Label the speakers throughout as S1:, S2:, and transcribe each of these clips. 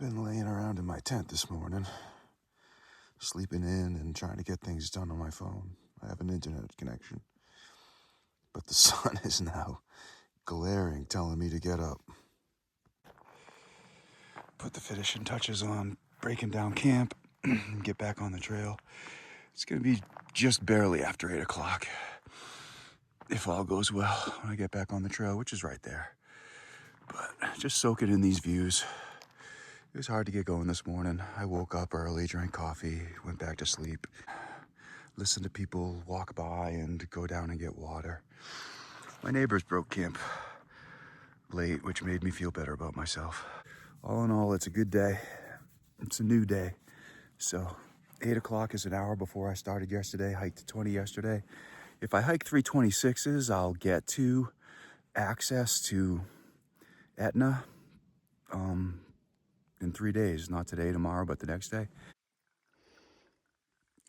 S1: Been laying around in my tent this morning, sleeping in and trying to get things done on my phone. I have an internet connection, but the sun is now glaring, telling me to get up. Put the finishing touches on breaking down camp, get back on the trail. It's gonna be just barely after 8 o'clock, if all goes well, when I get back on the trail, which is right there. But just soaking in these views. It was hard to get going this morning. I woke up early, drank coffee, went back to sleep, listened to people walk by and go down and get water. My neighbors broke camp late, which made me feel better about myself. All in all, it's a good day. It's a new day. So 8 o'clock is an hour before I started yesterday, hiked to 20 yesterday. If I hike 326s, I'll get to access to Etna in 3 days, not today, tomorrow, but the next day.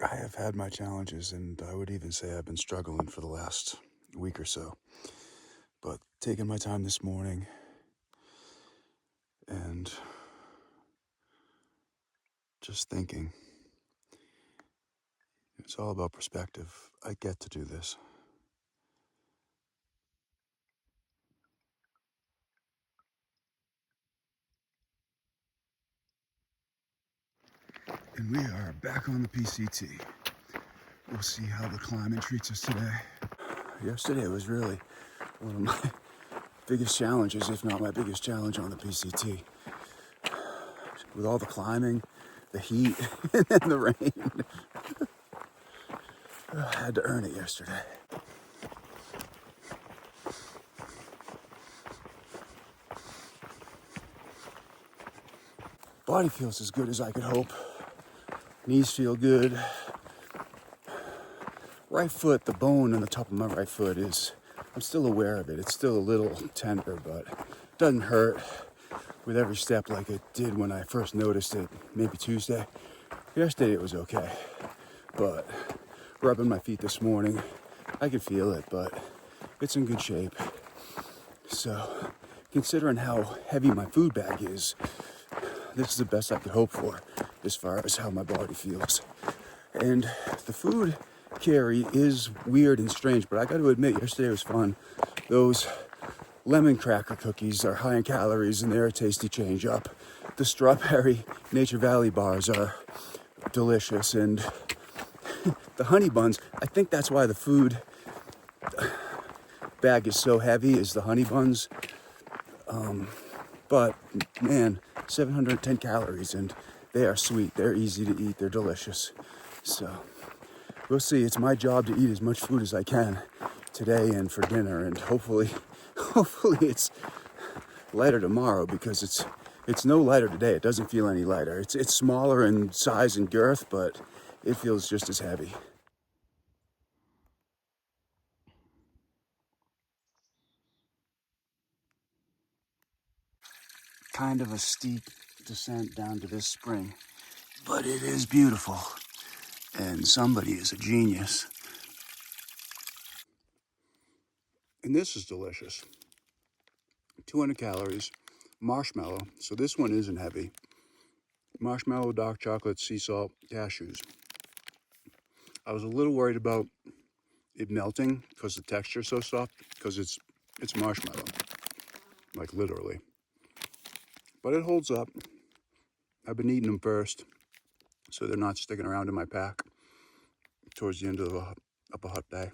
S1: I have had my challenges, and I would even say I've been struggling for the last week or so. But taking my time this morning and just thinking, it's all about perspective. I get to do this. And we are back on the PCT. We'll see how the climbing treats us today. Yesterday was really one of my biggest challenges, if not my biggest challenge on the PCT. With all the climbing, the heat, and then the rain. I had to earn it yesterday. Body feels as good as I could hope. Knees feel good. Right foot, the bone on the top of my right foot I'm still aware of it. It's still a little tender, but it doesn't hurt with every step like it did when I first noticed it, maybe Tuesday. Yesterday it was okay, but rubbing my feet this morning, I could feel it, but it's in good shape. So, considering how heavy my food bag is, this is the best I could hope for as far as how my body feels. And the food carry is weird and strange, but I got to admit, yesterday was fun. Those lemon cracker cookies are high in calories and they're a tasty change up. The strawberry Nature Valley bars are delicious, and the honey buns, I think that's why the food bag is so heavy, is the honey buns. But man, 710 calories, and they are sweet, they're easy to eat, they're delicious. So we'll see. It's my job to eat as much food as I can today and for dinner, and hopefully it's lighter tomorrow, because it's no lighter today. It doesn't feel any lighter. It's smaller in size and girth, but it feels just as heavy. Kind of a steep descent down to this spring, but it is beautiful, and somebody is a genius. And this is delicious. 200 calories, marshmallow, so this one isn't heavy. Marshmallow, dark chocolate, sea salt, cashews. I was a little worried about it melting because the texture is so soft, because it's marshmallow, like literally. But it holds up. I've been eating them first, so they're not sticking around in my pack towards the end of a hot day.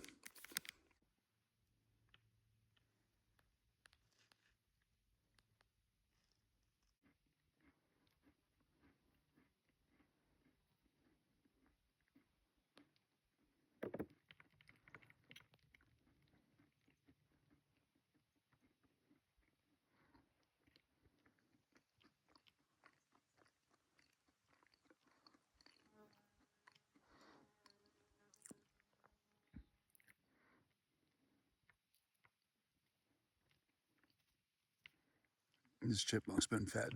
S1: This chipmunk's been fed.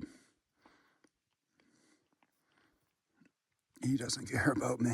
S1: He doesn't care about me.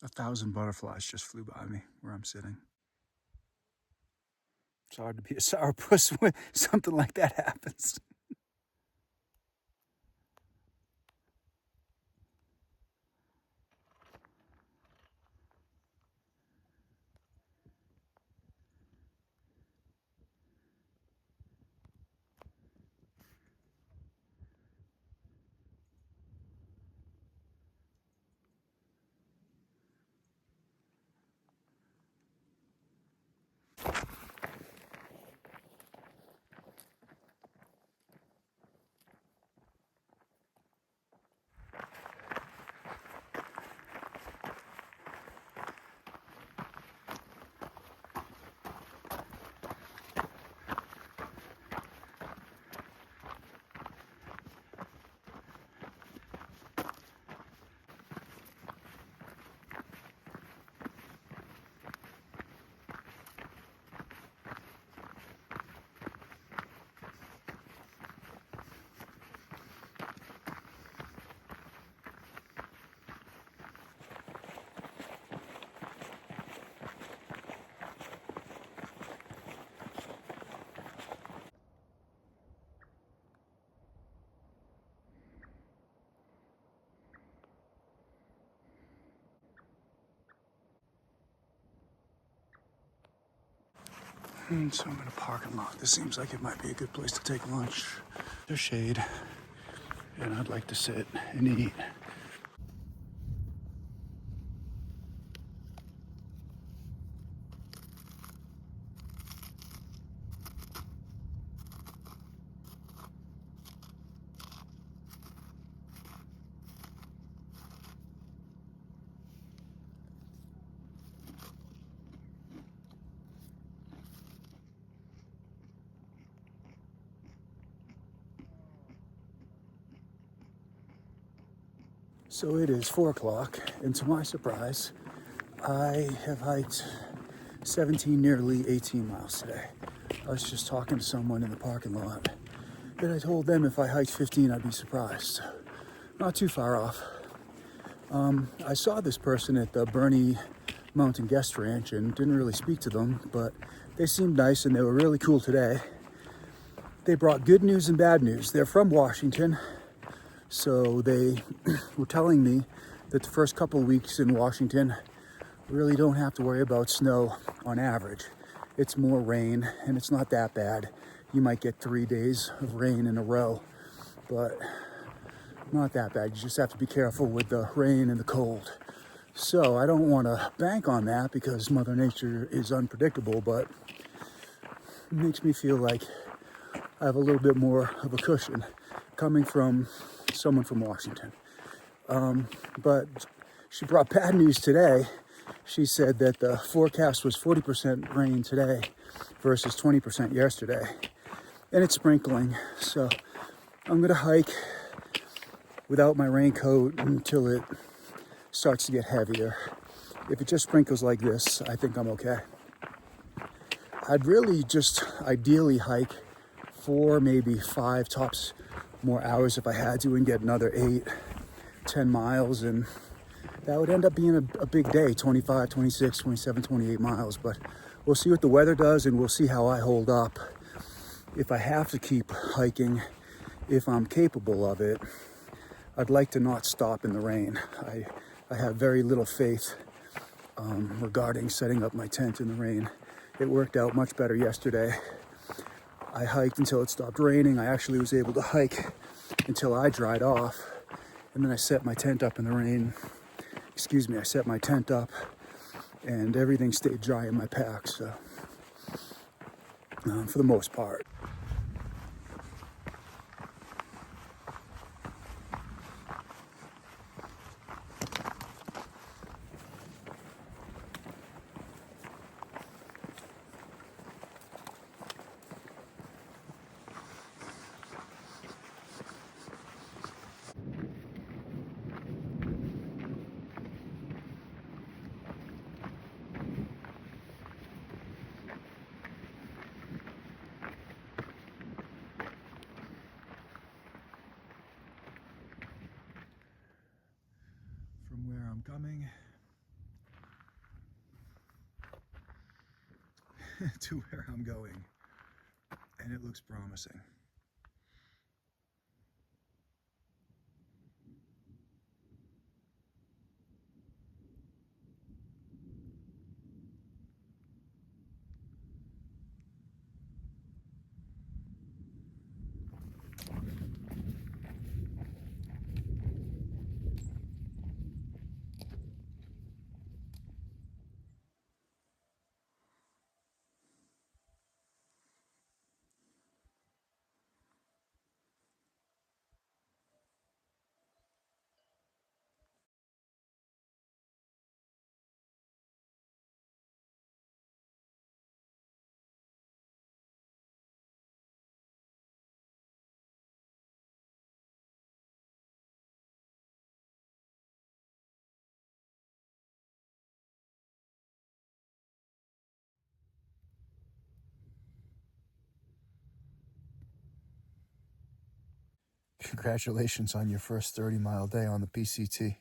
S1: 1,000 butterflies just flew by me where I'm sitting. It's hard to be a sourpuss when something like that happens. So I'm in a parking lot. This seems like it might be a good place to take lunch. There's shade, and I'd like to sit and eat. So it is 4 o'clock, and to my surprise, I have hiked 17, nearly 18 miles today. I was just talking to someone in the parking lot, and I told them if I hiked 15, I'd be surprised. Not too far off. I saw this person at the Bernie Mountain Guest Ranch and didn't really speak to them, but they seemed nice and they were really cool today. They brought good news and bad news. They're from Washington, so they were telling me that the first couple of weeks in Washington really don't have to worry about snow on average. It's more rain, and it's not that bad. You might get 3 days of rain in a row, but not that bad. You just have to be careful with the rain and the cold. So I don't want to bank on that because Mother Nature is unpredictable, but it makes me feel like I have a little bit more of a cushion coming from someone from Washington. But she brought bad news today. She said that the forecast was 40% rain today versus 20% yesterday. And it's sprinkling, so I'm gonna hike without my raincoat until it starts to get heavier. If it just sprinkles like this, I think I'm okay. I'd really just ideally hike 4, maybe 5 tops more hours if I had to and get another 8, 10 miles, and that would end up being a big day, 25, 26, 27, 28 miles, but we'll see what the weather does and we'll see how I hold up. If I have to keep hiking, if I'm capable of it, I'd like to not stop in the rain. I have very little faith regarding setting up my tent in the rain. It worked out much better yesterday. I hiked until it stopped raining. I actually was able to hike until I dried off, and then I set my tent up in the rain. I set my tent up and everything stayed dry in my pack, so for the most part. From where I'm coming, to where I'm going, and it looks promising. Congratulations on your first 30-mile day on the PCT.